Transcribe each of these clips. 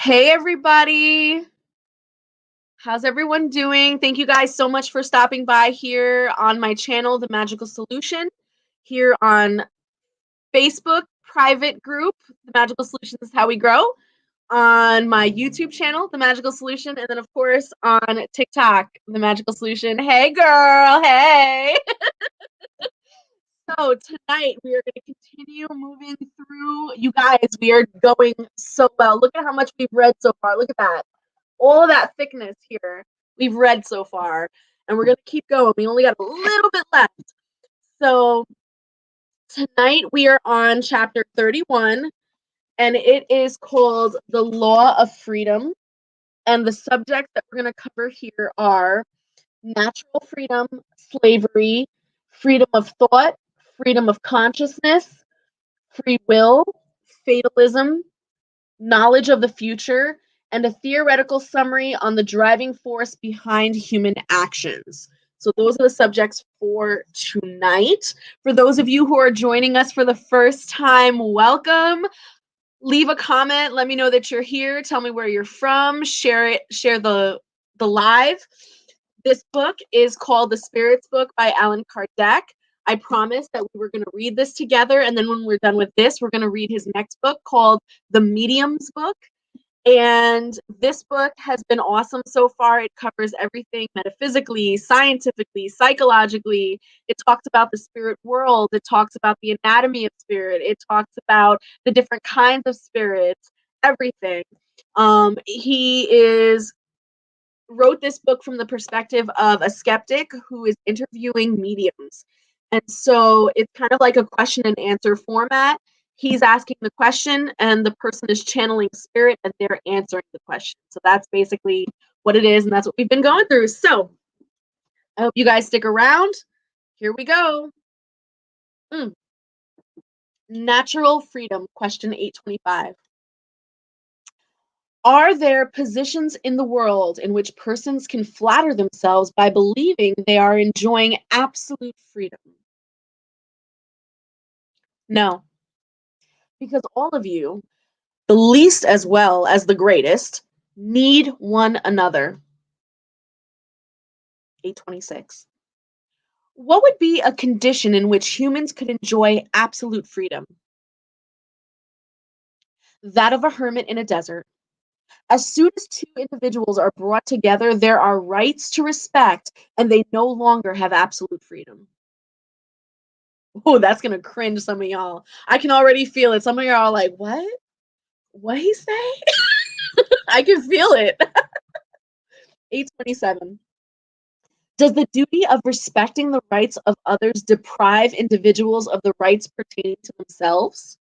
Hey, everybody. How's everyone doing? Thank you guys so much for stopping by here on my channel, The Magical Solution, here on Facebook private group, The Magical Solution is How We Grow, on my YouTube channel, The Magical Solution, and then, of course, on TikTok, The Magical Solution. Hey, girl. Hey. So tonight we are going to continue moving through. You guys, we are going so well. Look at how much we've read so far. Look at that. All of that thickness here we've read so far, and we're going to keep going. We only got a little bit left. So tonight we are on chapter 31, and it is called The Law of Freedom. And the subjects that we're going to cover here are natural freedom, slavery, freedom of thought, freedom of consciousness, free will, fatalism, knowledge of the future, and a theoretical summary on the driving force behind human actions. So those are the subjects for tonight. For those of you who are joining us for the first time, welcome. Leave a comment. Let me know that you're here. Tell me where you're from. Share it. Share the live. This book is called The Spirit's Book by Allan Kardec. I promised that we were going to read this together, and then when we're done with this, we're going to read his next book called The Medium's Book. And this book has been awesome so far. It covers everything metaphysically, scientifically, psychologically. It talks about the spirit world. It talks about the anatomy of spirit. It talks about the different kinds of spirits, everything. He wrote this book from the perspective of a skeptic who is interviewing mediums. And so it's kind of like a question and answer format. He's asking the question and the person is channeling spirit and they're answering the question. So that's basically what it is, and that's what we've been going through. So I hope you guys stick around. Here we go. Natural freedom, question 825. Are there positions in the world in which persons can flatter themselves by believing they are enjoying absolute freedom? No, because all of you, the least as well as the greatest, need one another. 826. What would be a condition in which humans could enjoy absolute freedom? That of a hermit in a desert. As soon as two individuals are brought together, there are rights to respect, and they no longer have absolute freedom. Oh, that's gonna cringe some of y'all. I can already feel it. Some of y'all are like, what? What he say? I can feel it. 827. Does the duty of respecting the rights of others deprive individuals of the rights pertaining to themselves?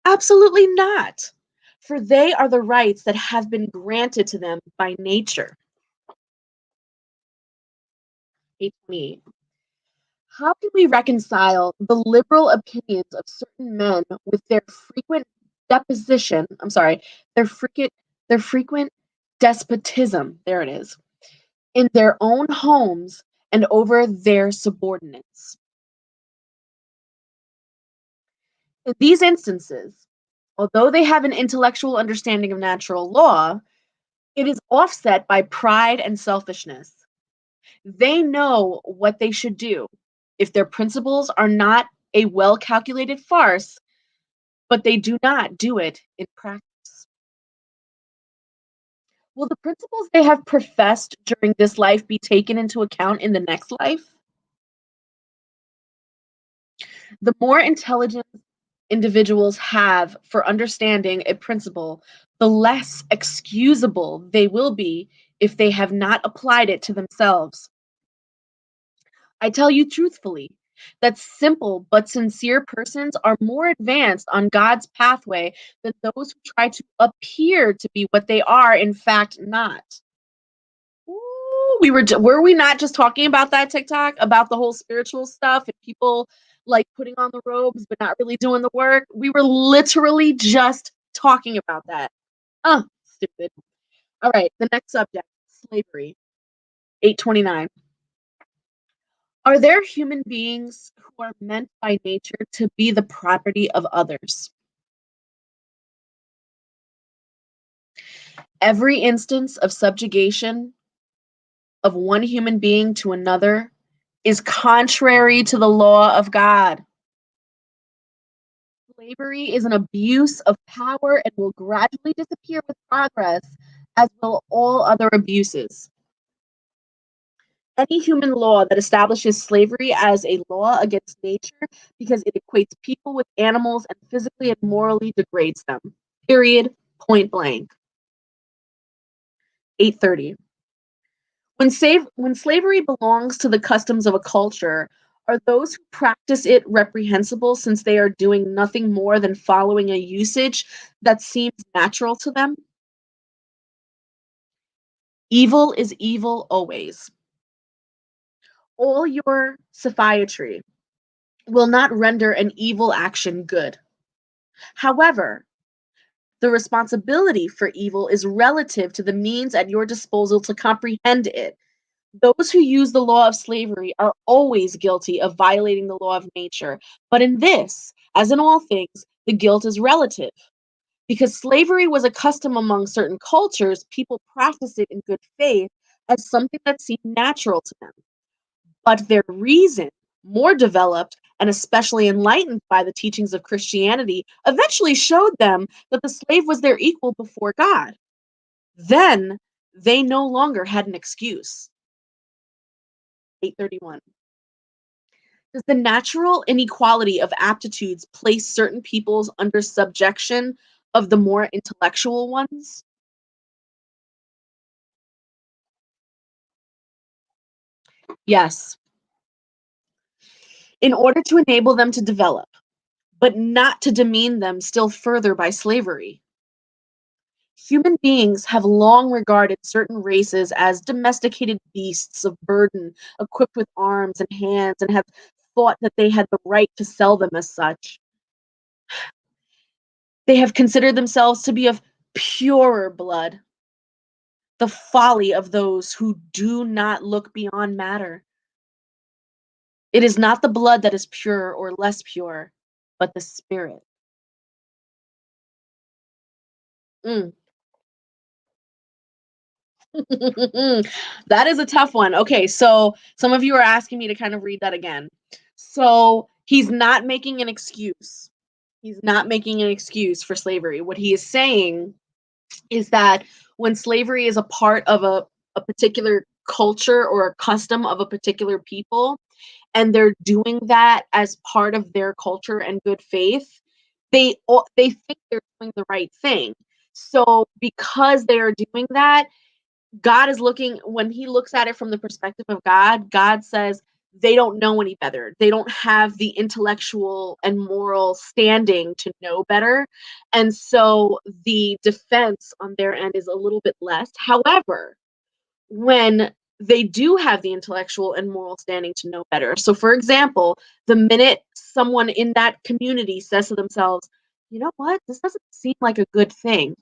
Absolutely not. For they are the rights that have been granted to them by nature. 828. How can we reconcile the liberal opinions of certain men with their frequent deposition, I'm sorry, their frequent despotism, there it is, in their own homes and over their subordinates? In these instances, although they have an intellectual understanding of natural law, it is offset by pride and selfishness. They know what they should do if their principles are not a well calculated farce, but they do not do it in practice. Will the principles they have professed during this life be taken into account in the next life? The more intelligence individuals have for understanding a principle, the less excusable they will be if they have not applied it to themselves. I tell you truthfully that simple but sincere persons are more advanced on God's pathway than those who try to appear to be what they are, in fact, not. Ooh, were we not just talking about that TikTok about the whole spiritual stuff and people like putting on the robes but not really doing the work? We were literally just talking about that. Oh, stupid. All right, the next subject, slavery. 829. Are there human beings who are meant by nature to be the property of others? Every instance of subjugation of one human being to another is contrary to the law of God. Slavery is an abuse of power and will gradually disappear with progress, as will all other abuses. Any human law that establishes slavery as a law against nature because it equates people with animals and physically and morally degrades them. Period. Point blank. 830. When slavery belongs to the customs of a culture, are those who practice it reprehensible since they are doing nothing more than following a usage that seems natural to them? Evil is evil always. All your sophiatry will not render an evil action good. However, the responsibility for evil is relative to the means at your disposal to comprehend it. Those who use the law of slavery are always guilty of violating the law of nature. But in this, as in all things, the guilt is relative. Because slavery was a custom among certain cultures, people practiced it in good faith as something that seemed natural to them. But their reason, more developed and especially enlightened by the teachings of Christianity, eventually showed them that the slave was their equal before God. Then they no longer had an excuse. 831. Does the natural inequality of aptitudes place certain peoples under subjection of the more intellectual ones? Yes, in order to enable them to develop, but not to demean them still further by slavery. Human beings have long regarded certain races as domesticated beasts of burden, equipped with arms and hands, and have thought that they had the right to sell them as such. They have considered themselves to be of purer blood, the folly of those who do not look beyond matter. It is not the blood that is pure or less pure, but the spirit. Mm. That is a tough one. Okay, so some of you are asking me to kind of read that again. So he's not making an excuse. He's not making an excuse for slavery. What he is saying is that when slavery is a part of a particular culture or a custom of a particular people, and they're doing that as part of their culture and good faith, they think they're doing the right thing. So because they are doing that, God is looking when he looks at it from the perspective of God, God says they don't know any better. They don't have the intellectual and moral standing to know better. And so the defense on their end is a little bit less. However, when they do have the intellectual and moral standing to know better. So, for example, the minute someone in that community says to themselves, you know what, this doesn't seem like a good thing,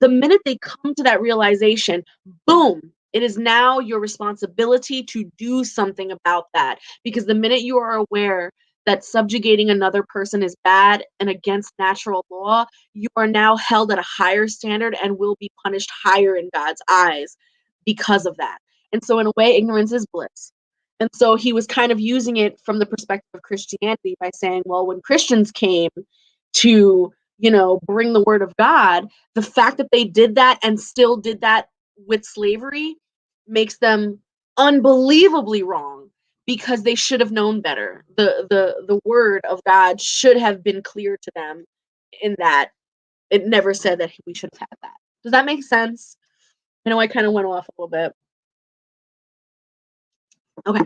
the minute they come to that realization, boom, it is now your responsibility to do something about that. Because the minute you are aware that subjugating another person is bad and against natural law, you are now held at a higher standard and will be punished higher in God's eyes because of that. And so, in a way, ignorance is bliss. And so he was kind of using it from the perspective of Christianity by saying, well, when Christians came to, bring the word of God, the fact that they did that and still did that with slavery makes them unbelievably wrong because they should have known better. The word of God should have been clear to them in that it never said that we should have had that. Does that make sense? I know I kind of went off a little bit. Okay.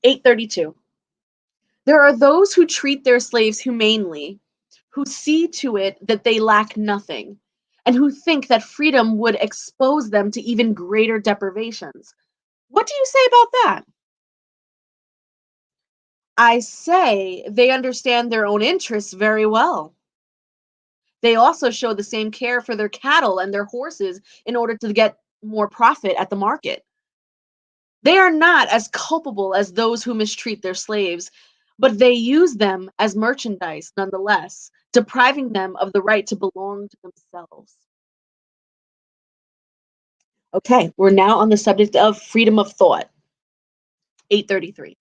832. There are those who treat their slaves humanely, who see to it that they lack nothing, and who think that freedom would expose them to even greater deprivations. What do you say about that? I say they understand their own interests very well. They also show the same care for their cattle and their horses in order to get more profit at the market. They are not as culpable as those who mistreat their slaves, but they use them as merchandise nonetheless, depriving them of the right to belong to themselves. Okay, we're now on the subject of freedom of thought. 833.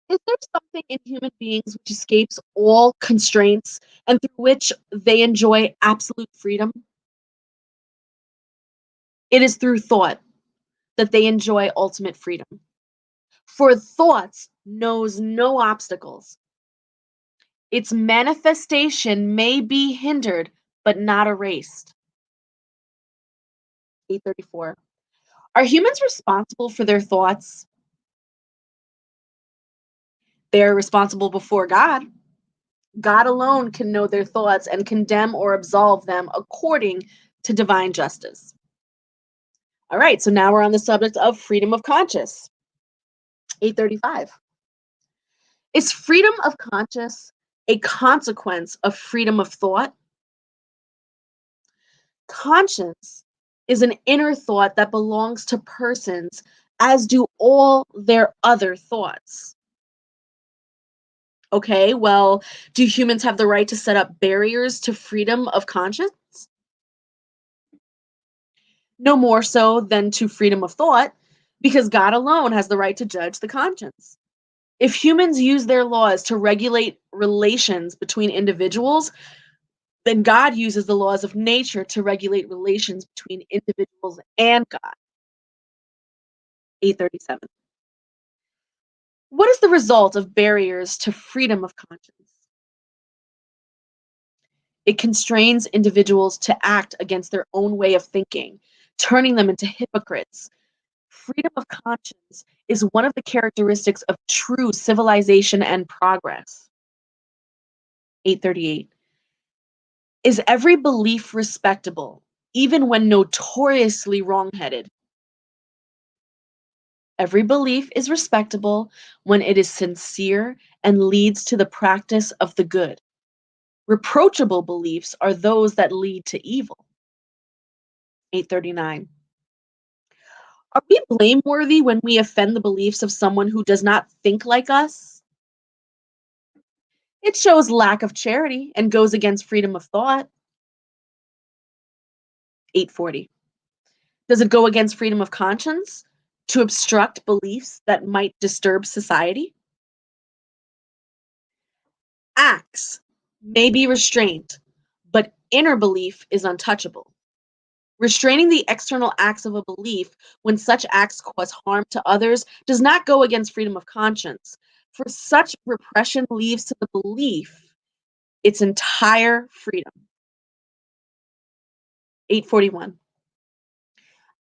Is there something in human beings which escapes all constraints and through which they enjoy absolute freedom? It is through thought that they enjoy ultimate freedom. For thoughts knows no obstacles. Its manifestation may be hindered, but not erased. 834. Are humans responsible for their thoughts? They are responsible before God. God alone can know their thoughts and condemn or absolve them according to divine justice. All right, so now we're on the subject of freedom of conscience. 835. Is freedom of conscience a consequence of freedom of thought? Conscience is an inner thought that belongs to persons, as do all their other thoughts. Okay, well, do humans have the right to set up barriers to freedom of conscience? No more so than to freedom of thought, because God alone has the right to judge the conscience. If humans use their laws to regulate relations between individuals, then God uses the laws of nature to regulate relations between individuals and God. 837. What is the result of barriers to freedom of conscience? It constrains individuals to act against their own way of thinking, turning them into hypocrites. Freedom of conscience is one of the characteristics of true civilization and progress. 838. Is every belief respectable, even when notoriously wrongheaded? Every belief is respectable when it is sincere and leads to the practice of the good. Reproachable beliefs are those that lead to evil. 839. Are we blameworthy when we offend the beliefs of someone who does not think like us? It shows lack of charity and goes against freedom of thought. 840. Does it go against freedom of conscience to obstruct beliefs that might disturb society? Acts may be restrained, but inner belief is untouchable. Restraining the external acts of a belief when such acts cause harm to others does not go against freedom of conscience, for such repression leaves to the belief its entire freedom. 841.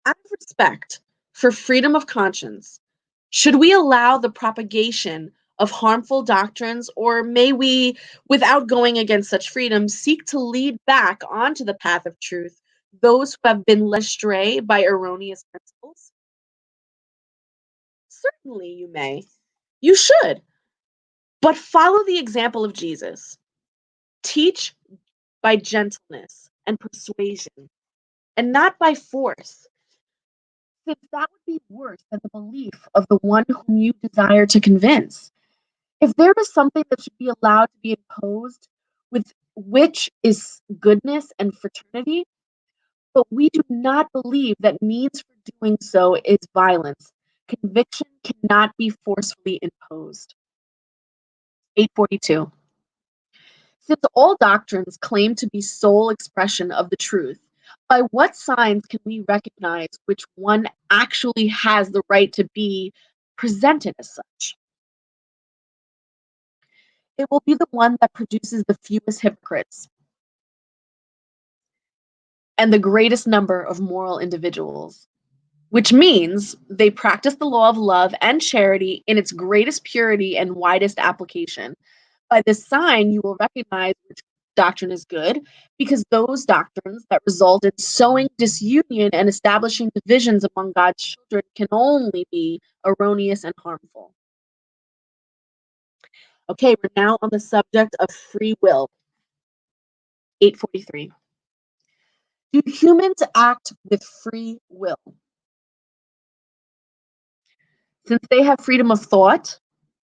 Out of respect for freedom of conscience, should we allow the propagation of harmful doctrines, or may we, without going against such freedom, seek to lead back onto the path of truth those who have been led astray by erroneous principles? Certainly, you may. You should. But follow the example of Jesus. Teach by gentleness and persuasion, and not by force, since that would be worse than the belief of the one whom you desire to convince. If there is something that should be allowed to be imposed, with which is goodness and fraternity, but we do not believe that means for doing so is violence. Conviction cannot be forcefully imposed. 842. Since all doctrines claim to be sole expression of the truth, by what signs can we recognize which one actually has the right to be presented as such? It will be the one that produces the fewest hypocrites and the greatest number of moral individuals, which means they practice the law of love and charity in its greatest purity and widest application. By this sign, you will recognize which doctrine is good, because those doctrines that result in sowing disunion and establishing divisions among God's children can only be erroneous and harmful. Okay, we're now on the subject of free will. 843. Do humans act with free will? Since they have freedom of thought,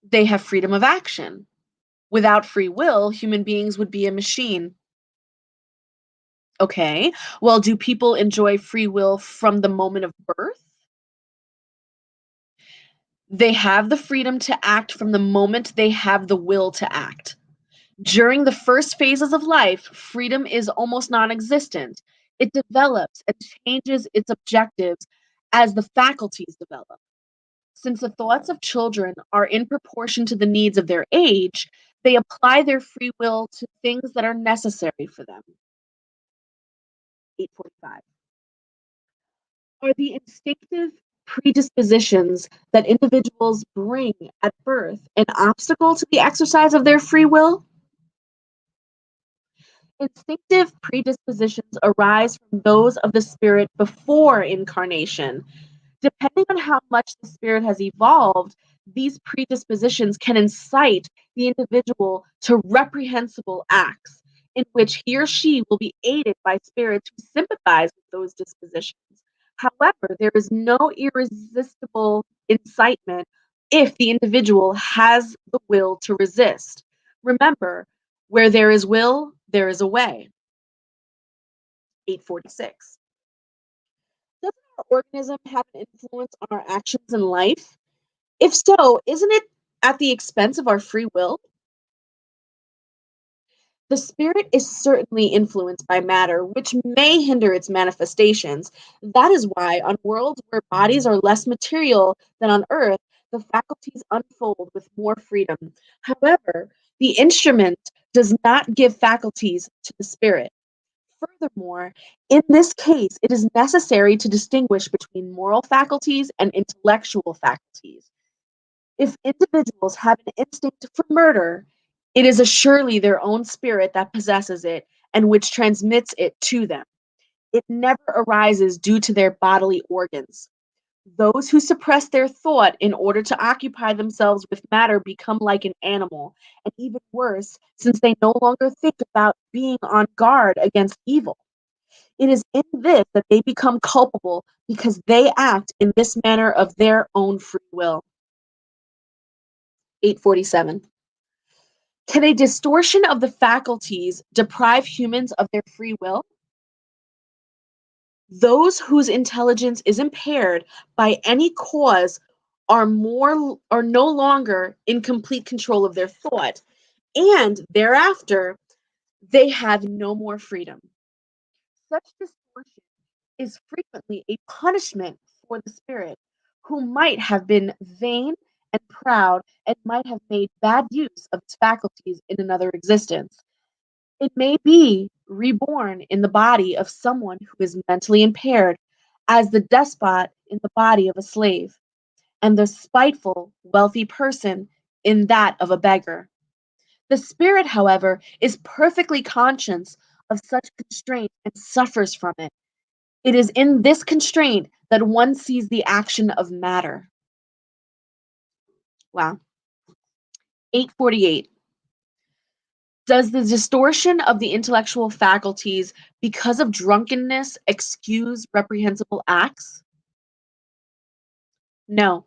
they have freedom of action. Without free will, human beings would be a machine. Okay. Well, do people enjoy free will from the moment of birth? They have the freedom to act from the moment they have the will to act. During the first phases of life, freedom is almost non existent. It develops and changes its objectives as the faculties develop. Since the thoughts of children are in proportion to the needs of their age, they apply their free will to things that are necessary for them. 845. Are the instinctive predispositions that individuals bring at birth an obstacle to the exercise of their free will? Instinctive predispositions arise from those of the spirit before incarnation. Depending on how much the spirit has evolved, these predispositions can incite the individual to reprehensible acts in which he or she will be aided by spirits who sympathize with those dispositions. However, there is no irresistible incitement if the individual has the will to resist. Remember, where there is will, there is a way. 846. Does our organism have an influence on our actions in life? If so, isn't it at the expense of our free will? The spirit is certainly influenced by matter, which may hinder its manifestations. That is why, on worlds where bodies are less material than on Earth, the faculties unfold with more freedom. However, the instrument does not give faculties to the spirit. Furthermore, in this case, it is necessary to distinguish between moral faculties and intellectual faculties. If individuals have an instinct for murder, it is assuredly their own spirit that possesses it and which transmits it to them. It never arises due to their bodily organs. Those who suppress their thought in order to occupy themselves with matter become like an animal, and even worse, since they no longer think about being on guard against evil. It is in this that they become culpable because they act in this manner of their own free will. 847. Can a distortion of the faculties deprive humans of their free will? Those whose intelligence is impaired by any cause are no longer in complete control of their thought, and thereafter they have no more freedom. Such distortion is frequently a punishment for the spirit, who might have been vain and proud and might have made bad use of its faculties in another existence. It may be reborn in the body of someone who is mentally impaired, as the despot in the body of a slave, and the spiteful, wealthy person in that of a beggar. The spirit, however, is perfectly conscious of such constraint and suffers from it. It is in this constraint that one sees the action of matter. Wow. 848. Does the distortion of the intellectual faculties because of drunkenness excuse reprehensible acts? No,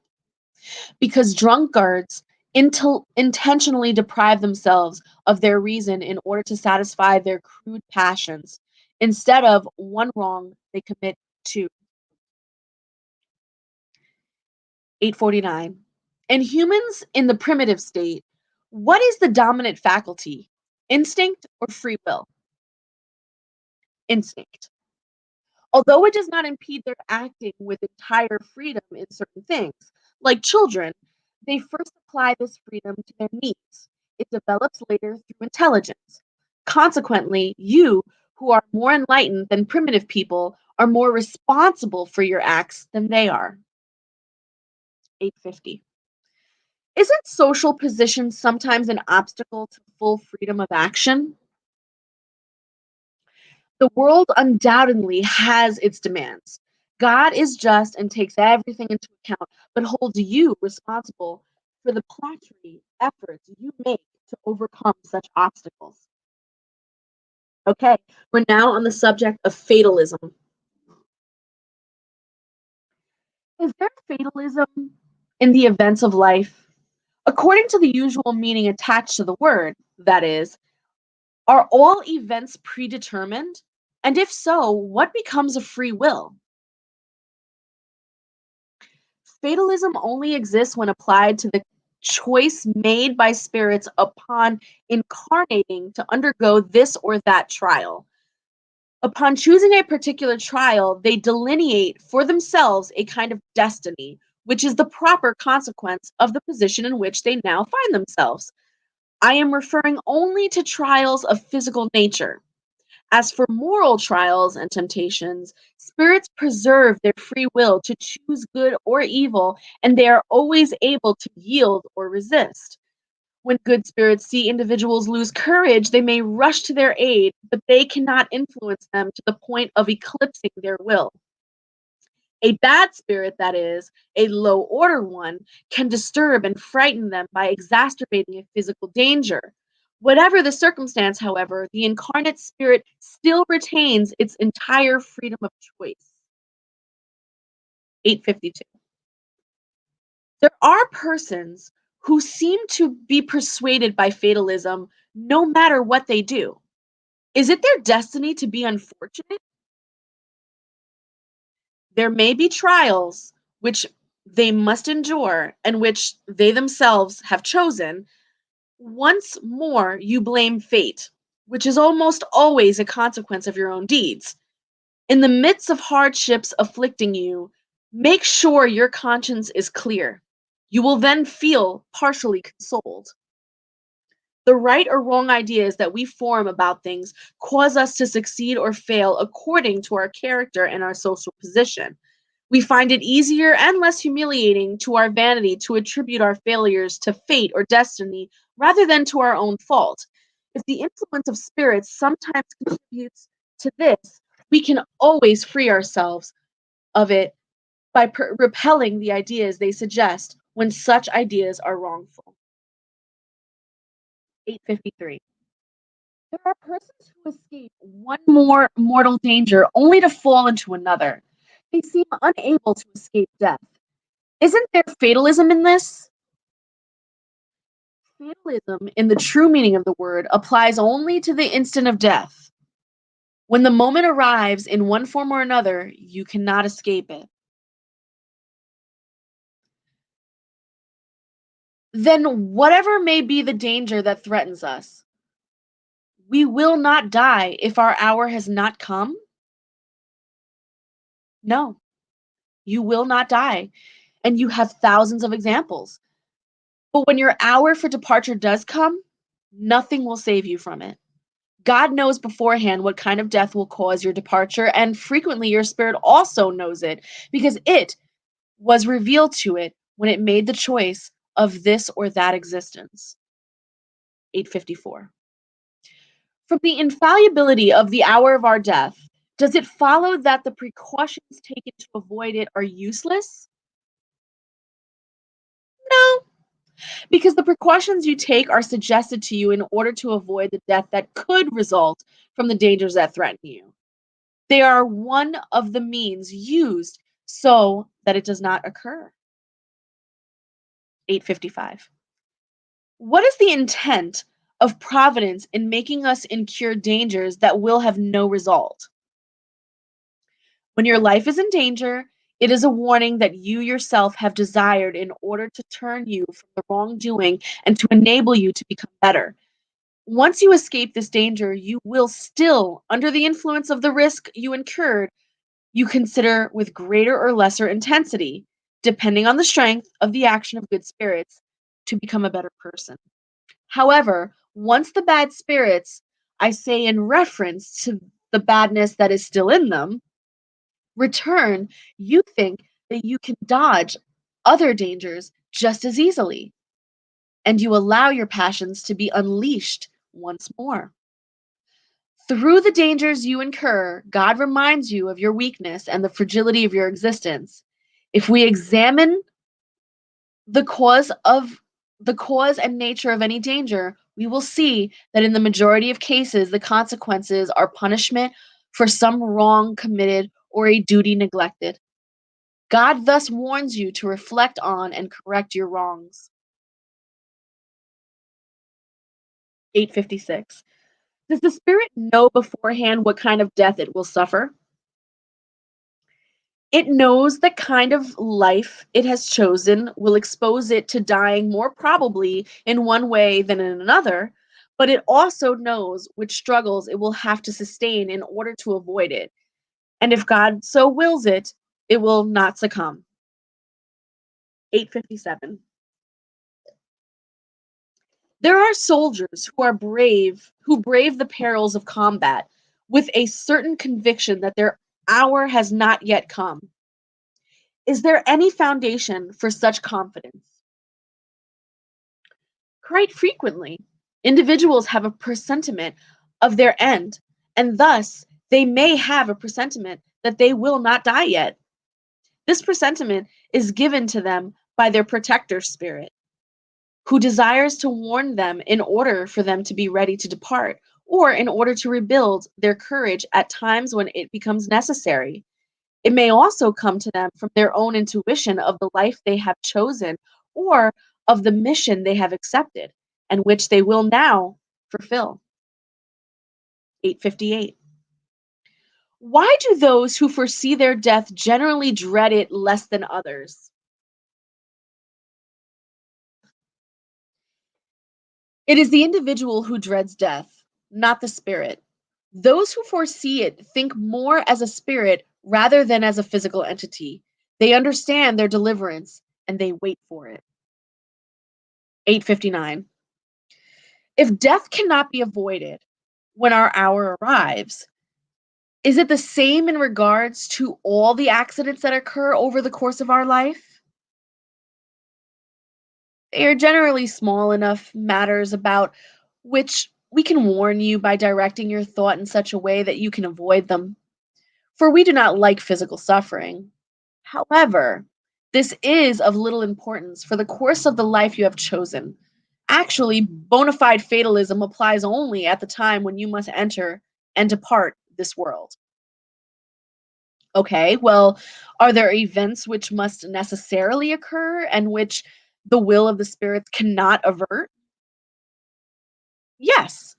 because drunkards intentionally deprive themselves of their reason in order to satisfy their crude passions. Instead of one wrong, they commit two. 849. In humans in the primitive state, what is the dominant faculty? Instinct or free will? Instinct. Although it does not impede their acting with entire freedom in certain things, like children, they first apply this freedom to their needs. It develops later through intelligence. Consequently, you, who are more enlightened than primitive people, are more responsible for your acts than they are. 850. Isn't social position sometimes an obstacle to full freedom of action? The world undoubtedly has its demands. God is just and takes everything into account, but holds you responsible for the paltry efforts you make to overcome such obstacles. Okay, we're now on the subject of fatalism. Is there fatalism in the events of life? According to the usual meaning attached to the word, that is, are all events predetermined? And if so, what becomes of free will? Fatalism only exists when applied to the choice made by spirits upon incarnating to undergo this or that trial. Upon choosing a particular trial, they delineate for themselves a kind of destiny, which is the proper consequence of the position in which they now find themselves. I am referring only to trials of physical nature. As for moral trials and temptations, spirits preserve their free will to choose good or evil, and they are always able to yield or resist. When good spirits see individuals lose courage, they may rush to their aid, but they cannot influence them to the point of eclipsing their will. A bad spirit, that is, a low order one, can disturb and frighten them by exacerbating a physical danger. Whatever the circumstance, however, the incarnate spirit still retains its entire freedom of choice. 852. There are persons who seem to be persuaded by fatalism no matter what they do. Is it their destiny to be unfortunate? There may be trials which they must endure and which they themselves have chosen. Once more, you blame fate, which is almost always a consequence of your own deeds. In the midst of hardships afflicting you, make sure your conscience is clear. You will then feel partially consoled. The right or wrong ideas that we form about things cause us to succeed or fail according to our character and our social position. We find it easier and less humiliating to our vanity to attribute our failures to fate or destiny rather than to our own fault. If the influence of spirits sometimes contributes to this, we can always free ourselves of it by repelling the ideas they suggest when such ideas are wrongful. 853. There are persons who escape one more mortal danger only to fall into another. They seem unable to escape death. Isn't there fatalism in this? Fatalism, in the true meaning of the word, applies only to the instant of death. When the moment arrives in one form or another, you cannot escape it. Then, whatever may be the danger that threatens us, we will not die if our hour has not come? No, you will not die. And you have thousands of examples. But when your hour for departure does come, nothing will save you from it. God knows beforehand what kind of death will cause your departure, and frequently your spirit also knows it because it was revealed to it when it made the choice of this or that existence. 854. From the infallibility of the hour of our death, does it follow that the precautions taken to avoid it are useless? No, because the precautions you take are suggested to you in order to avoid the death that could result from the dangers that threaten you. They are one of the means used so that it does not occur. 855. What is the intent of providence in making us incur dangers that will have no result? When your life is in danger, it is a warning that you yourself have desired in order to turn you from the wrongdoing and to enable you to become better. Once you escape this danger, you will still, under the influence of the risk you incurred, you consider with greater or lesser intensity, depending on the strength of the action of good spirits, to become a better person. However, once the bad spirits, I say in reference to the badness that is still in them, return, you think that you can dodge other dangers just as easily, and you allow your passions to be unleashed once more. Through the dangers you incur, God reminds you of your weakness and the fragility of your existence. If we examine the cause of the cause and nature of any danger, we will see that in the majority of cases the consequences are punishment for some wrong committed or a duty neglected. God thus warns you to reflect on and correct your wrongs. 856. Does the spirit know beforehand what kind of death it will suffer? It knows the kind of life it has chosen will expose it to dying more probably in one way than in another, but it also knows which struggles it will have to sustain in order to avoid it. And if God so wills it, it will not succumb. 857. There are soldiers who brave the perils of combat with a certain conviction that their hour has not yet come. Is there any foundation for such confidence? Quite frequently, individuals have a presentiment of their end, and thus they may have a presentiment that they will not die yet. This presentiment is given to them by their protector spirit, who desires to warn them in order for them to be ready to depart, or in order to rebuild their courage at times when it becomes necessary. It may also come to them from their own intuition of the life they have chosen or of the mission they have accepted and which they will now fulfill. 858. Why do those who foresee their death generally dread it less than others? It is the individual who dreads death, not the spirit. Those who foresee it think more as a spirit rather than as a physical entity. They understand their deliverance and they wait for it. 859. If death cannot be avoided when our hour arrives, is it the same in regards to all the accidents that occur over the course of our life? They are generally small enough matters about which we can warn you by directing your thought in such a way that you can avoid them. For we do not like physical suffering. However, this is of little importance for the course of the life you have chosen. Actually, bona fide fatalism applies only at the time when you must enter and depart this world. Okay, well, are there events which must necessarily occur and which the will of the spirits cannot avert? Yes,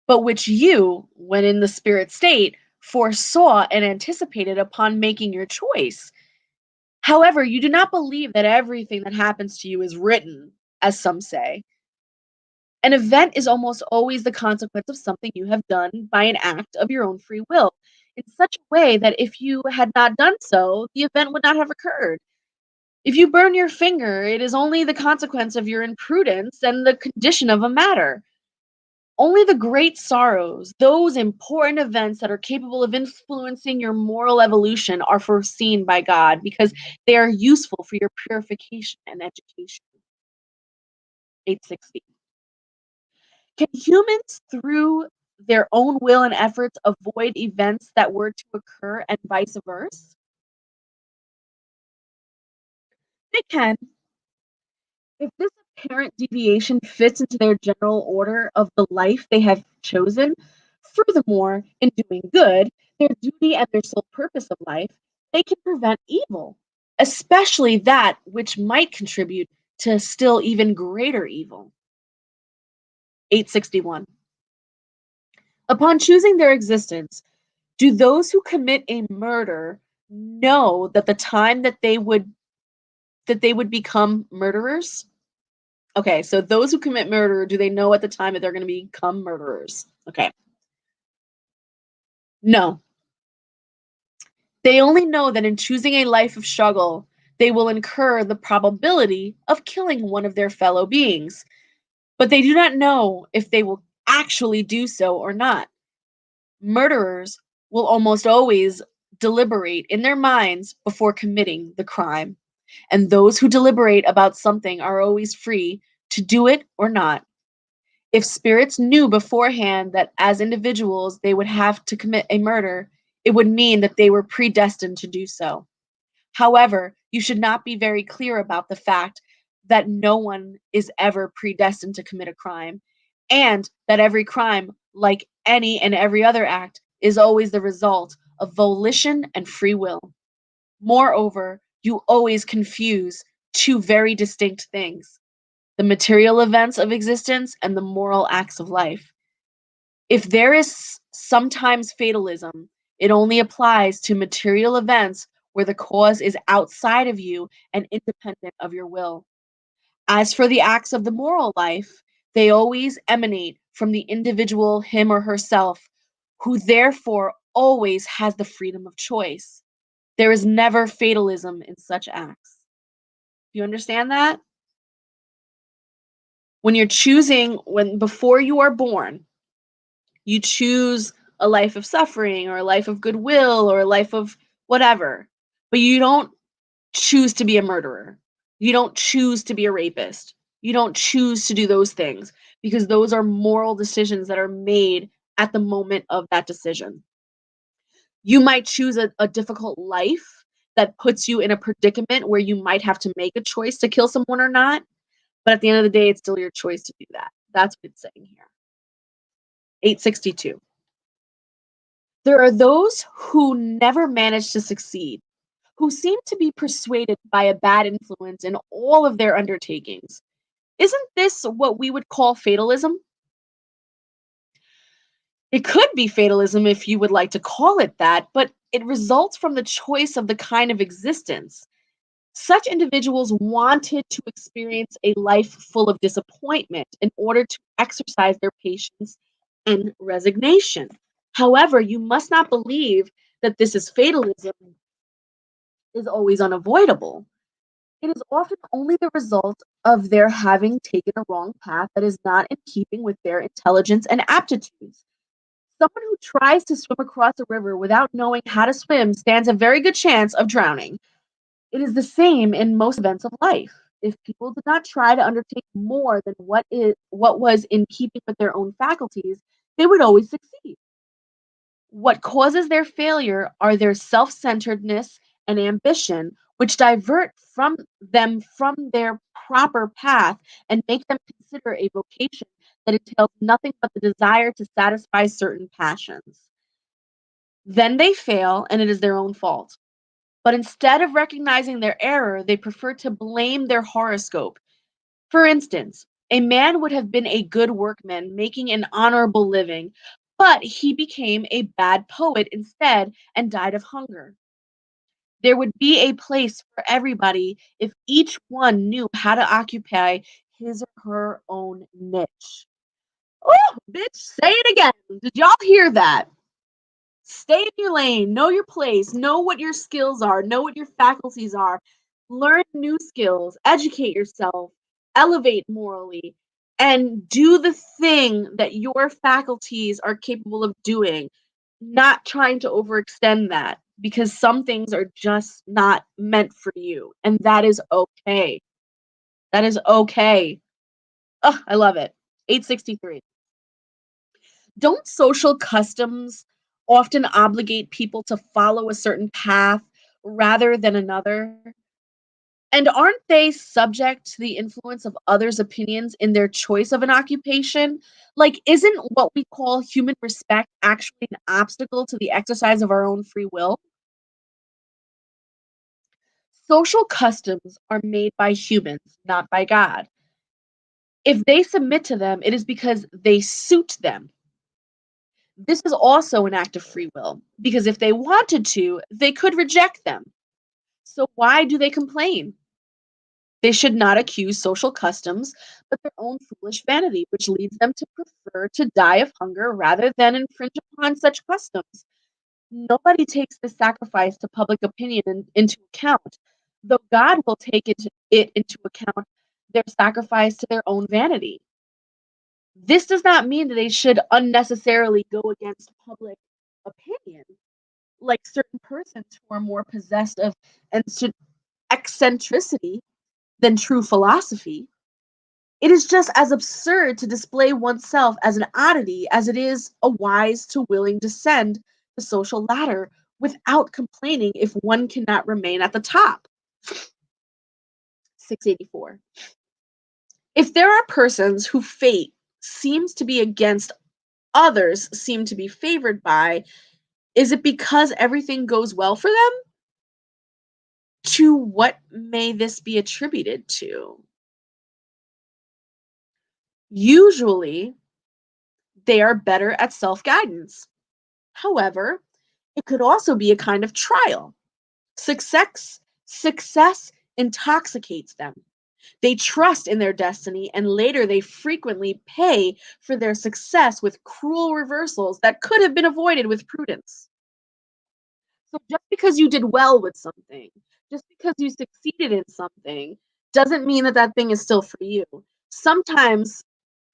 but which you, when in the spirit state, foresaw and anticipated upon making your choice. However, you do not believe that everything that happens to you is written, as some say. An event is almost always the consequence of something you have done by an act of your own free will, in such a way that if you had not done so, the event would not have occurred. If you burn your finger, it is only the consequence of your imprudence and the condition of a matter. Only the great sorrows, those important events that are capable of influencing your moral evolution, are foreseen by God because they are useful for your purification and education. 860. Can humans, through their own will and efforts, avoid events that were to occur and vice versa? They can. If this apparent deviation fits into their general order of the life they have chosen, furthermore, in doing good, their duty and their sole purpose of life, they can prevent evil, especially that which might contribute to still even greater evil. 861. Upon choosing their existence, do those who commit a murder know that the time that they would become murderers? Okay, so those who commit murder, do they know at the time that they're going to become murderers? Okay. No. They only know that in choosing a life of struggle, they will incur the probability of killing one of their fellow beings, but they do not know if they will actually do so or not. Murderers will almost always deliberate in their minds before committing the crime, and those who deliberate about something are always free to do it or not. If spirits knew beforehand that as individuals they would have to commit a murder, it would mean that they were predestined to do so. However, you should not be very clear about the fact that no one is ever predestined to commit a crime, and that every crime, like any and every other act, is always the result of volition and free will. Moreover, you always confuse two very distinct things: the material events of existence and the moral acts of life. If there is sometimes fatalism, it only applies to material events where the cause is outside of you and independent of your will. As for the acts of the moral life, they always emanate from the individual, him or herself, who therefore always has the freedom of choice. There is never fatalism in such acts. Do you understand that? When you're choosing, when before you are born, you choose a life of suffering or a life of goodwill or a life of whatever, but you don't choose to be a murderer. You don't choose to be a rapist. You don't choose to do those things because those are moral decisions that are made at the moment of that decision. You might choose a difficult life that puts you in a predicament where you might have to make a choice to kill someone or not, but at the end of the day, it's still your choice to do that. That's what it's saying here. 862. There are those who never manage to succeed, who seem to be persuaded by a bad influence in all of their undertakings. Isn't this what we would call fatalism? It could be fatalism if you would like to call it that, but it results from the choice of the kind of existence. Such individuals wanted to experience a life full of disappointment in order to exercise their patience and resignation. However, you must not believe that this is fatalism is always unavoidable. It is often only the result of their having taken a wrong path that is not in keeping with their intelligence and aptitudes. Someone who tries to swim across a river without knowing how to swim stands a very good chance of drowning. It is the same in most events of life. If people did not try to undertake more than what was in keeping with their own faculties, they would always succeed. What causes their failure are their self-centeredness and ambition, which divert them from their proper path and make them consider a vocation that entails nothing but the desire to satisfy certain passions. Then they fail, and it is their own fault. But instead of recognizing their error, they prefer to blame their horoscope. For instance, a man would have been a good workman, making an honorable living, but he became a bad poet instead and died of hunger. There would be a place for everybody if each one knew how to occupy his or her own niche. Oh, bitch, say it again. Did y'all hear that? Stay in your lane, know your place, know what your skills are, know what your faculties are, learn new skills, educate yourself, elevate morally, and do the thing that your faculties are capable of doing, not trying to overextend that because some things are just not meant for you, and that is okay. That is okay. Oh, I love it. 863. Don't social customs often obligate people to follow a certain path rather than another? And aren't they subject to the influence of others' opinions in their choice of an occupation? Like, isn't what we call human respect actually an obstacle to the exercise of our own free will? Social customs are made by humans, not by God. If they submit to them, it is because they suit them. This is also an act of free will, because if they wanted to, they could reject them. So why do they complain? They should not accuse social customs, but their own foolish vanity, which leads them to prefer to die of hunger rather than infringe upon such customs. Nobody takes this sacrifice to public opinion into account, though God will take it into account their sacrifice to their own vanity. This does not mean that they should unnecessarily go against public opinion, like certain persons who are more possessed of eccentricity than true philosophy. It is just as absurd to display oneself as an oddity as it is a wise to willing descend the social ladder without complaining if one cannot remain at the top. 684. If there are persons whose fate seems to be against others seem to be favored by, is it because everything goes well for them? To what may this be attributed to? Usually, they are better at self-guidance. However, it could also be a kind of trial. Success intoxicates them. They trust in their destiny, and later they frequently pay for their success with cruel reversals that could have been avoided with prudence. So just because you did well with something, just because you succeeded in something, doesn't mean that that thing is still for you. Sometimes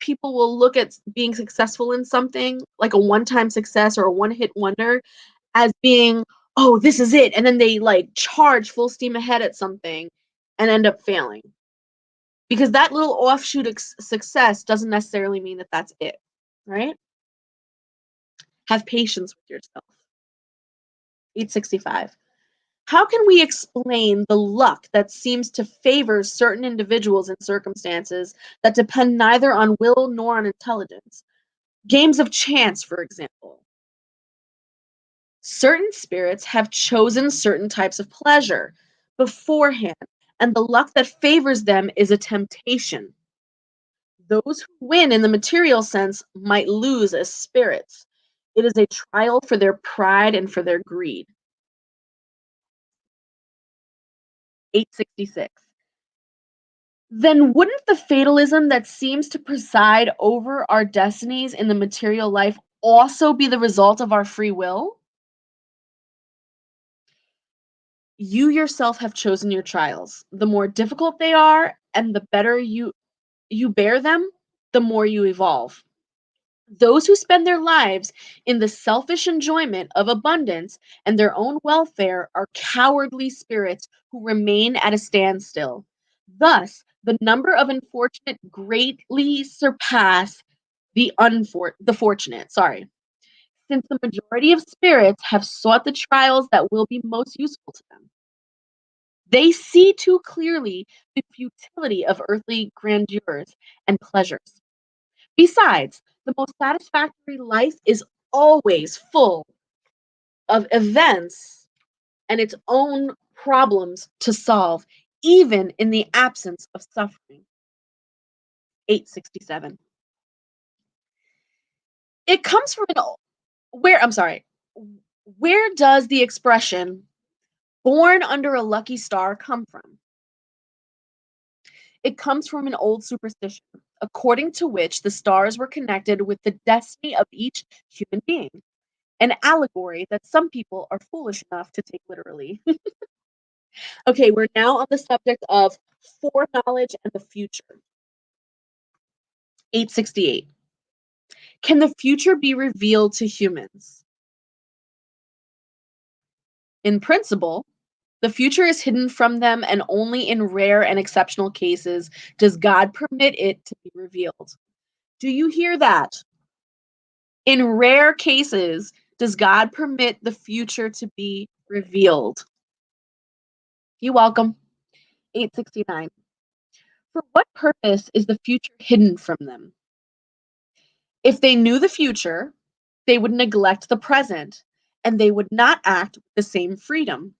people will look at being successful in something, like a one-time success or a one-hit wonder, as being, oh, this is it. And then they like charge full steam ahead at something and end up failing. Because that little offshoot success doesn't necessarily mean that that's it, right? Have patience with yourself. 865. How can we explain the luck that seems to favor certain individuals in circumstances that depend neither on will nor on intelligence? Games of chance, for example. Certain spirits have chosen certain types of pleasure beforehand, and the luck that favors them is a temptation. Those who win in the material sense might lose as spirits. It is a trial for their pride and for their greed. 866. Then wouldn't the fatalism that seems to preside over our destinies in the material life also be the result of our free will? You yourself have chosen your trials. The more difficult they are and the better you bear them, the more you evolve. Those who spend their lives in the selfish enjoyment of abundance and their own welfare are cowardly spirits who remain at a standstill. Thus, the number of unfortunate greatly surpass the fortunate, sorry, since the majority of spirits have sought the trials that will be most useful to them. They see too clearly the futility of earthly grandeurs and pleasures. Besides, the most satisfactory life is always full of events and its own problems to solve, even in the absence of suffering. 867. It comes from I'm sorry, where does the expression born under a lucky star come from? It comes from an old superstition, according to which the stars were connected with the destiny of each human being. An allegory that some people are foolish enough to take literally. Okay, we're now on the subject of foreknowledge and the future. 868. Can the future be revealed to humans? In principle, the future is hidden from them, and only in rare and exceptional cases does God permit it to be revealed. Do you hear that? In rare cases does God permit the future to be revealed. You're welcome. 869. For what purpose is the future hidden from them? If they knew the future, they would neglect the present, and they would not act with the same freedom,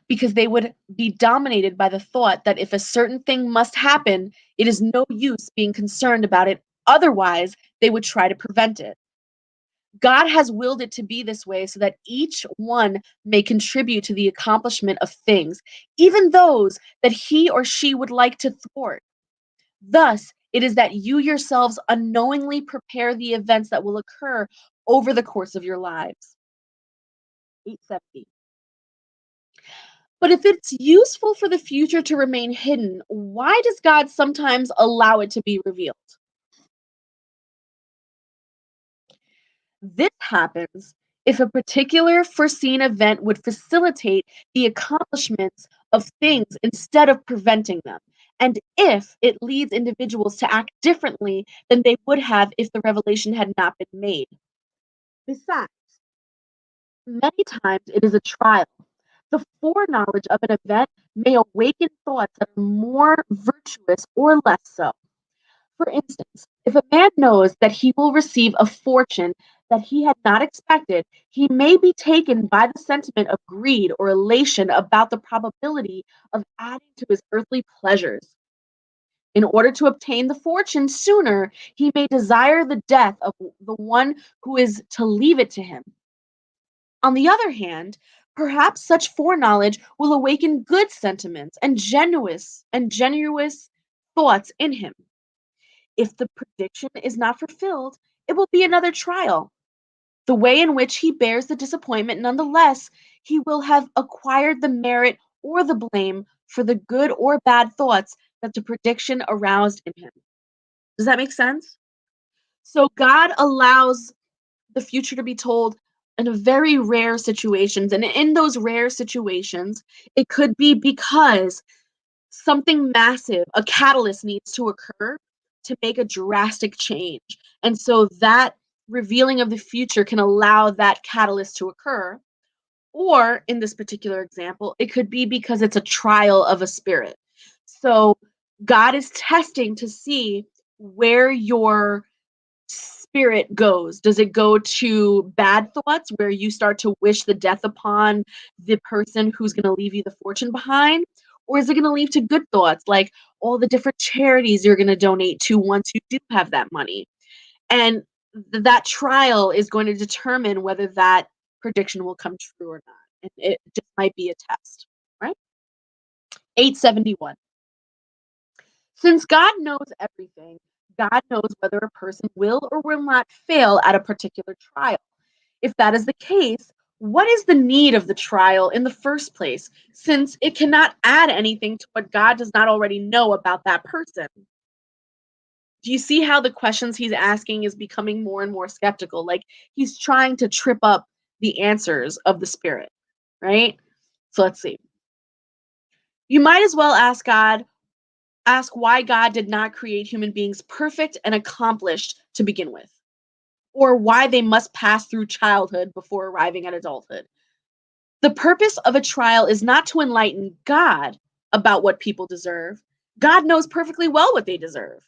because they would be dominated by the thought that if a certain thing must happen, it is no use being concerned about it, otherwise they would try to prevent it. God has willed it to be this way so that each one may contribute to the accomplishment of things, even those that he or she would like to thwart. Thus, it is that you yourselves unknowingly prepare the events that will occur over the course of your lives. 870. But if it's useful for the future to remain hidden, why does God sometimes allow it to be revealed? This happens if a particular foreseen event would facilitate the accomplishments of things instead of preventing them, and if it leads individuals to act differently than they would have if the revelation had not been made. Besides, many times it is a trial. The foreknowledge of an event may awaken thoughts that are more virtuous or less so. For instance, if a man knows that he will receive a fortune that he had not expected, he may be taken by the sentiment of greed or elation about the probability of adding to his earthly pleasures. In order to obtain the fortune sooner, he may desire the death of the one who is to leave it to him. On the other hand, perhaps such foreknowledge will awaken good sentiments and genuous thoughts in him. If the prediction is not fulfilled, it will be another trial. The way in which he bears the disappointment, nonetheless, he will have acquired the merit or the blame for the good or bad thoughts that the prediction aroused in him. Does that make sense? So God allows the future to be told in a very rare situations, and in those rare situations, it could be because something massive, a catalyst needs to occur to make a drastic change. And so that revealing of the future can allow that catalyst to occur. Or in this particular example, it could be because it's a trial of a spirit. So God is testing to see where your spirit goes. Does it go to bad thoughts where you start to wish the death upon the person who's going to leave you the fortune behind? Or is it going to lead to good thoughts like all the different charities you're going to donate to once you do have that money? And that trial is going to determine whether that prediction will come true or not. And it just might be a test, right? 871. Since God knows everything, God knows whether a person will or will not fail at a particular trial. If that is the case, what is the need of the trial in the first place, since it cannot add anything to what God does not already know about that person? Do you see how the questions he's asking is becoming more and more skeptical? Like he's trying to trip up the answers of the spirit, right? So let's see. You might as well ask why God did not create human beings perfect and accomplished to begin with, or why they must pass through childhood before arriving at adulthood. The purpose of a trial is not to enlighten God about what people deserve. God knows perfectly well what they deserve,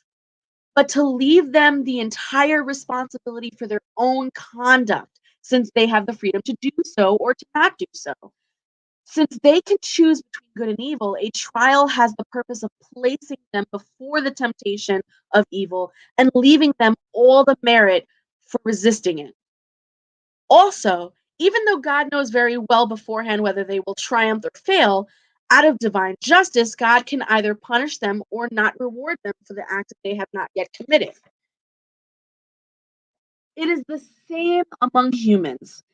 but to leave them the entire responsibility for their own conduct, since they have the freedom to do so or to not do so. Since they can choose between good and evil, a trial has the purpose of placing them before the temptation of evil and leaving them all the merit for resisting it. Also, even though God knows very well beforehand whether they will triumph or fail, out of divine justice, God can either punish them or not reward them for the act that they have not yet committed. It is the same among humans.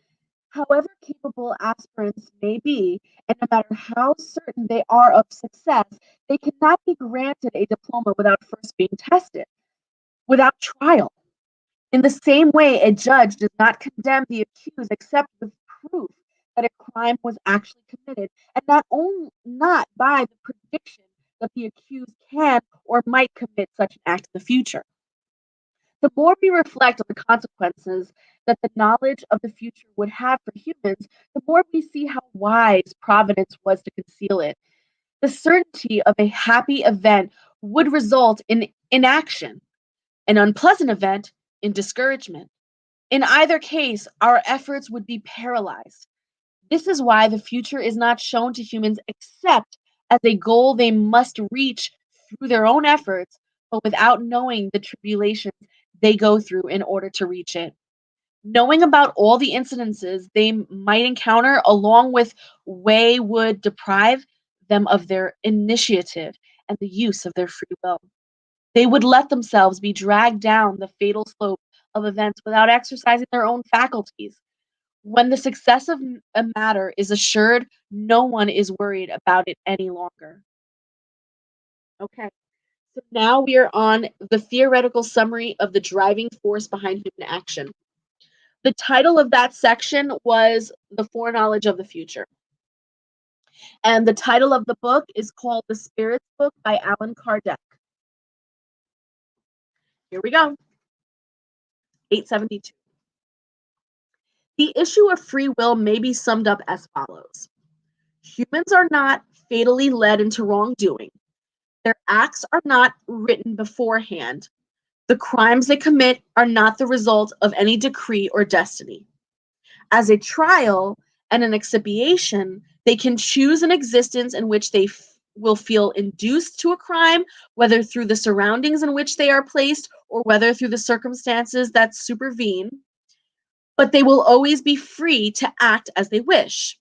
However capable aspirants may be, and no matter how certain they are of success, they cannot be granted a diploma without first being tested, without trial. In the same way, a judge does not condemn the accused except with proof that a crime was actually committed, and not by the prediction that the accused can or might commit such an act in the future. The more we reflect on the consequences that the knowledge of the future would have for humans, the more we see how wise Providence was to conceal it. The certainty of a happy event would result in inaction, an unpleasant event in discouragement. In either case, our efforts would be paralyzed. This is why the future is not shown to humans except as a goal they must reach through their own efforts, but without knowing the tribulations they go through in order to reach it. Knowing about all the incidences they might encounter along with way would deprive them of their initiative and the use of their free will. They would let themselves be dragged down the fatal slope of events without exercising their own faculties. When the success of a matter is assured, no one is worried about it any longer. Okay, so now we are on the theoretical summary of the driving force behind human action. The title of that section was The Foreknowledge of the Future. And the title of the book is called The Spirit's Book by Allan Kardec. Here we go. 872. The issue of free will may be summed up as follows. Humans are not fatally led into wrongdoing. Their acts are not written beforehand. The crimes they commit are not the result of any decree or destiny. As a trial and an expiation, they can choose an existence in which they will feel induced to a crime, whether through the surroundings in which they are placed or whether through the circumstances that supervene, but they will always be free to act as they wish.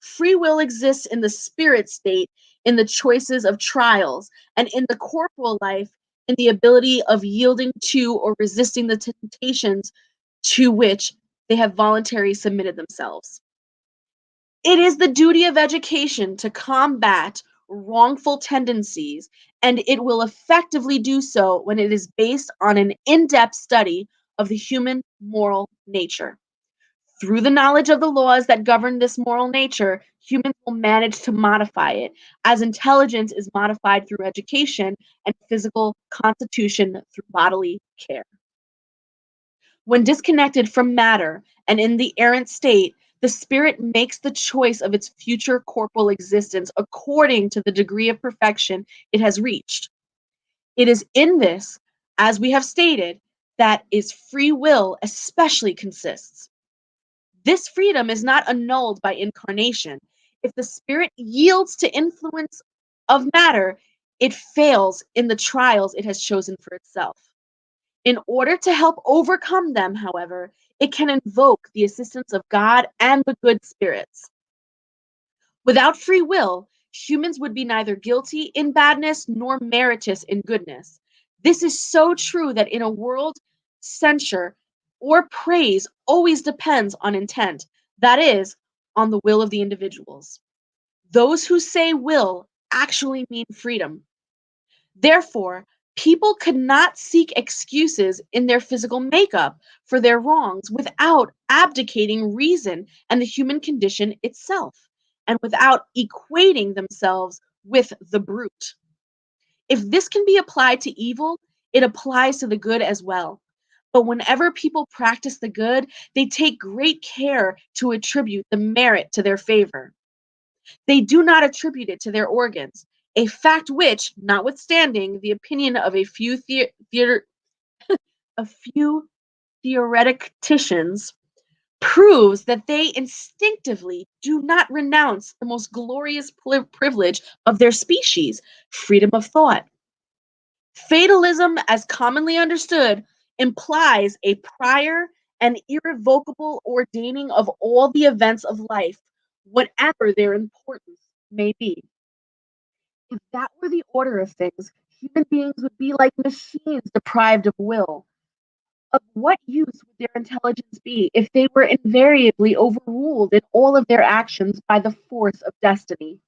Free will exists in the spirit state, in the choices of trials, and in the corporal life, in the ability of yielding to or resisting the temptations to which they have voluntarily submitted themselves. It is the duty of education to combat wrongful tendencies, and it will effectively do so when it is based on an in-depth study of the human moral nature. Through the knowledge of the laws that govern this moral nature, humans will manage to modify it, as intelligence is modified through education and physical constitution through bodily care. When disconnected from matter and in the errant state, the spirit makes the choice of its future corporal existence according to the degree of perfection it has reached. It is in this, as we have stated, that is free will especially consists. This freedom is not annulled by incarnation. If the spirit yields to influence of matter, it fails in the trials it has chosen for itself. In order to help overcome them, however, it can invoke the assistance of God and the good spirits. Without free will, humans would be neither guilty in badness nor meritorious in goodness. This is so true that in a world, censure or praise always depends on intent, that is, on the will of the individuals. Those who say will actually mean freedom. Therefore, people could not seek excuses in their physical makeup for their wrongs without abdicating reason and the human condition itself, and without equating themselves with the brute. If this can be applied to evil, it applies to the good as well. But whenever people practice the good, they take great care to attribute the merit to their favor. They do not attribute it to their organs, a fact which, notwithstanding the opinion of a few theoreticians, proves that they instinctively do not renounce the most glorious privilege of their species, freedom of thought. Fatalism, as commonly understood, implies a prior and irrevocable ordaining of all the events of life, whatever their importance may be. If that were the order of things, human beings would be like machines deprived of will. Of what use would their intelligence be if they were invariably overruled in all of their actions by the force of destiny?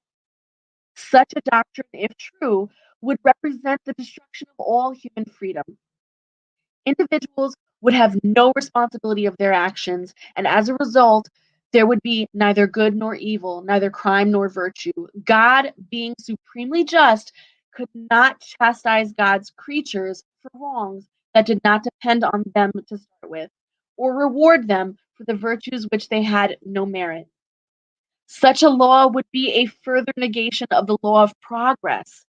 Such a doctrine, if true, would represent the destruction of all human freedom. Individuals would have no responsibility of their actions, and as a result, there would be neither good nor evil, neither crime nor virtue. God, being supremely just, could not chastise God's creatures for wrongs that did not depend on them to start with, or reward them for the virtues which they had no merit. Such a law would be a further negation of the law of progress,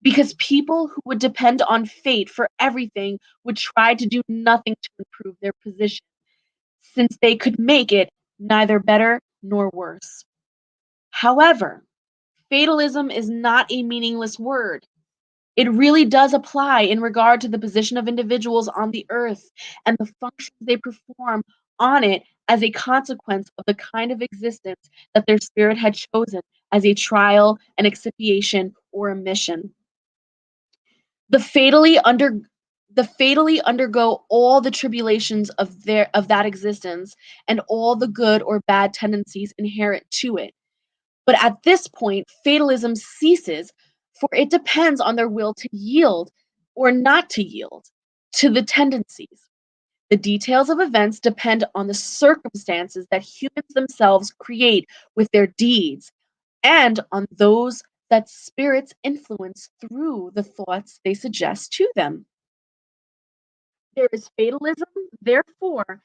because people who would depend on fate for everything would try to do nothing to improve their position, since they could make it neither better nor worse. However, fatalism is not a meaningless word. It really does apply in regard to the position of individuals on the earth and the functions they perform on it as a consequence of the kind of existence that their spirit had chosen as a trial, an expiation, or a mission. The fatally under the fatally undergo all the tribulations of that existence and all the good or bad tendencies inherent to it. But at this point, fatalism ceases, for it depends on their will to yield or not to yield to the tendencies. The details of events depend on the circumstances that humans themselves create with their deeds and on those that spirits influence through the thoughts they suggest to them. There is fatalism, therefore,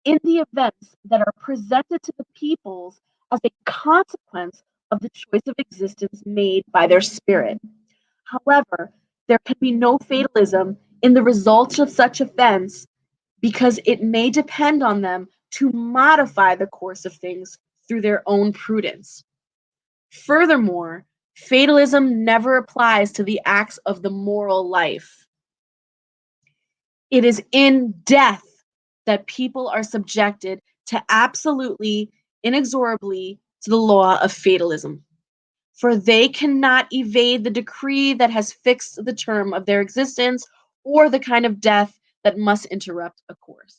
in the events that are presented to the peoples as a consequence of the choice of existence made by their spirit. However, there can be no fatalism in the results of such events because it may depend on them to modify the course of things through their own prudence. Furthermore, Fatalism never applies to the acts of the moral life. It is in death that people are subjected to absolutely, inexorably to the law of fatalism. For they cannot evade the decree that has fixed the term of their existence or the kind of death that must interrupt a course.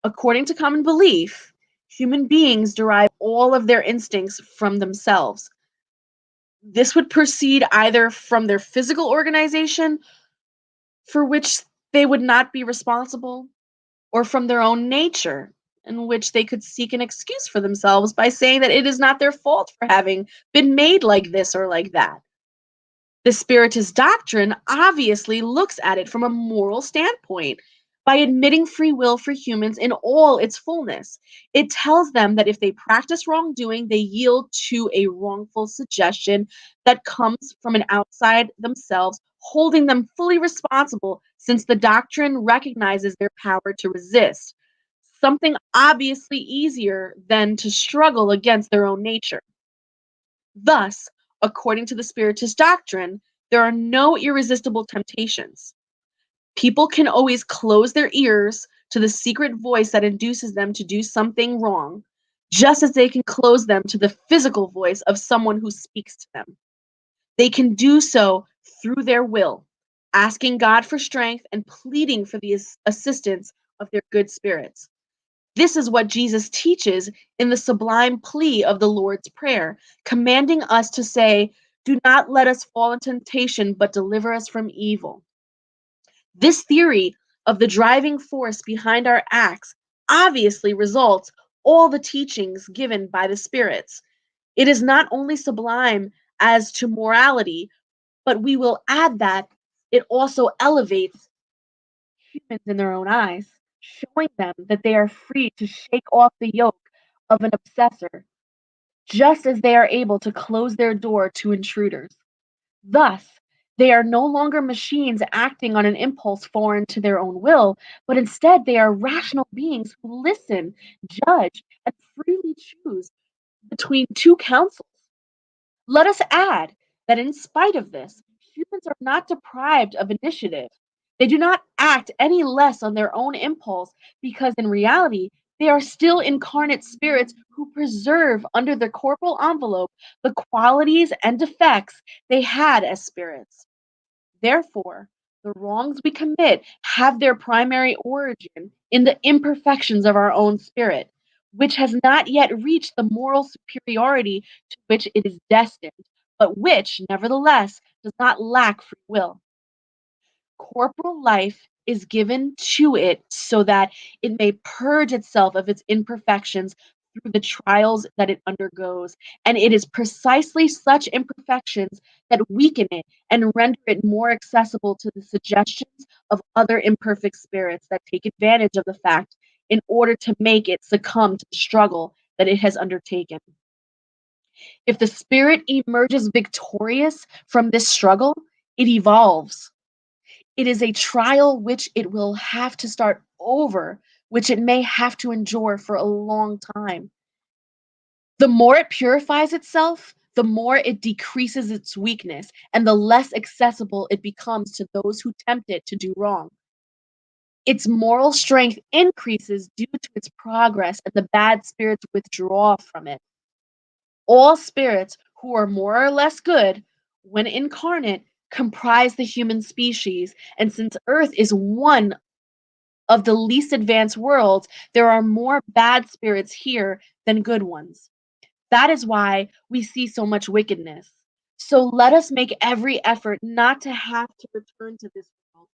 According to common belief, human beings derive all of their instincts from themselves. This would proceed either from their physical organization, for which they would not be responsible, or from their own nature, in which they could seek an excuse for themselves by saying that it is not their fault for having been made like this or like that. The Spiritist doctrine obviously looks at it from a moral standpoint by admitting free will for humans in all its fullness. It tells them that if they practice wrongdoing, they yield to a wrongful suggestion that comes from an outside themselves, holding them fully responsible since the doctrine recognizes their power to resist, something obviously easier than to struggle against their own nature. Thus, according to the Spiritist doctrine, there are no irresistible temptations. People can always close their ears to the secret voice that induces them to do something wrong, just as they can close them to the physical voice of someone who speaks to them. They can do so through their will, asking God for strength and pleading for the assistance of their good spirits. This is what Jesus teaches in the sublime plea of the Lord's Prayer, commanding us to say, "Do not let us fall into temptation, but deliver us from evil." This theory of the driving force behind our acts obviously results all the teachings given by the spirits. It is not only sublime as to morality, but we will add that it also elevates humans in their own eyes, showing them that they are free to shake off the yoke of an obsessor, just as they are able to close their door to intruders. Thus, they are no longer machines acting on an impulse foreign to their own will, but instead they are rational beings who listen, judge, and freely choose between two counsels. Let us add that in spite of this, humans are not deprived of initiative. They do not act any less on their own impulse because in reality, they are still incarnate spirits who preserve under the corporal envelope the qualities and defects they had as spirits. Therefore, the wrongs we commit have their primary origin in the imperfections of our own spirit, which has not yet reached the moral superiority to which it is destined, but which, nevertheless, does not lack free will. Corporal life is given to it so that it may purge itself of its imperfections through the trials that it undergoes. And it is precisely such imperfections that weaken it and render it more accessible to the suggestions of other imperfect spirits that take advantage of the fact in order to make it succumb to the struggle that it has undertaken. If the spirit emerges victorious from this struggle, it evolves. It is a trial which it will have to start over, which it may have to endure for a long time. The more it purifies itself, the more it decreases its weakness, and the less accessible it becomes to those who tempt it to do wrong. Its moral strength increases due to its progress, and the bad spirits withdraw from it. All spirits who are more or less good, when incarnate, comprise the human species, and since Earth is one of the least advanced worlds, there are more bad spirits here than good ones. That is why we see so much wickedness. So let us make every effort not to have to return to this world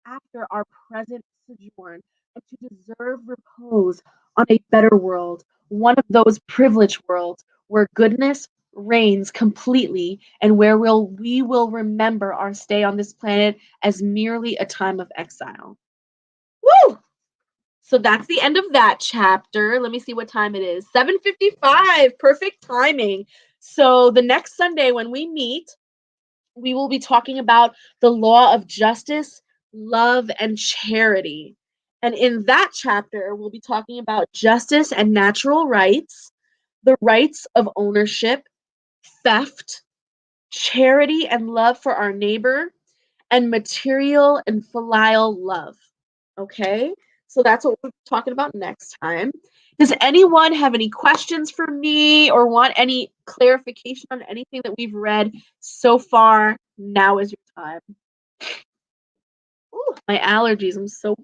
after our present sojourn and to deserve repose on a better world, one of those privileged worlds where goodness reigns completely and where we will remember our stay on this planet as merely a time of exile. Woo! So that's the end of that chapter. Let me see what time it is. 7:55. Perfect timing. So the next Sunday when we meet, we will be talking about the law of justice, love, and charity. And in that chapter, we'll be talking about justice and natural rights, the rights of ownership, theft, charity and love for our neighbor, and material and filial love. Okay, so that's what we're talking about next time. Does anyone have any questions for me or want any clarification on anything that we've read so far? Now is your time. Ooh, my allergies. I'm so.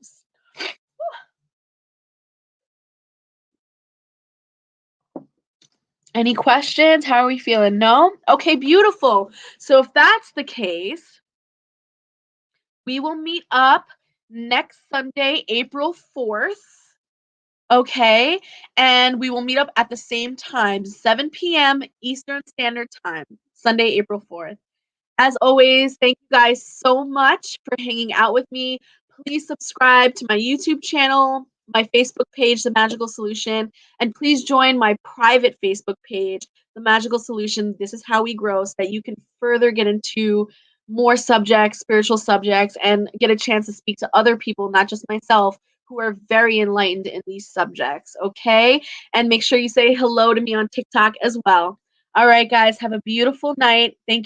Any questions? How are we feeling? No? Okay, beautiful. So if that's the case, we will meet up next Sunday, April 4th. Okay, and we will meet up at the same time, 7 p.m. Eastern Standard Time, Sunday, April 4th. As always, thank you guys so much for hanging out with me. Please subscribe to my YouTube channel, my Facebook page, The Magical Solution, and please join my private Facebook page, The Magical Solution. This is how we grow so that you can further get into more subjects, spiritual subjects, and get a chance to speak to other people, not just myself, who are very enlightened in these subjects, okay? And make sure you say hello to me on TikTok as well. All right, guys, have a beautiful night. Thank you.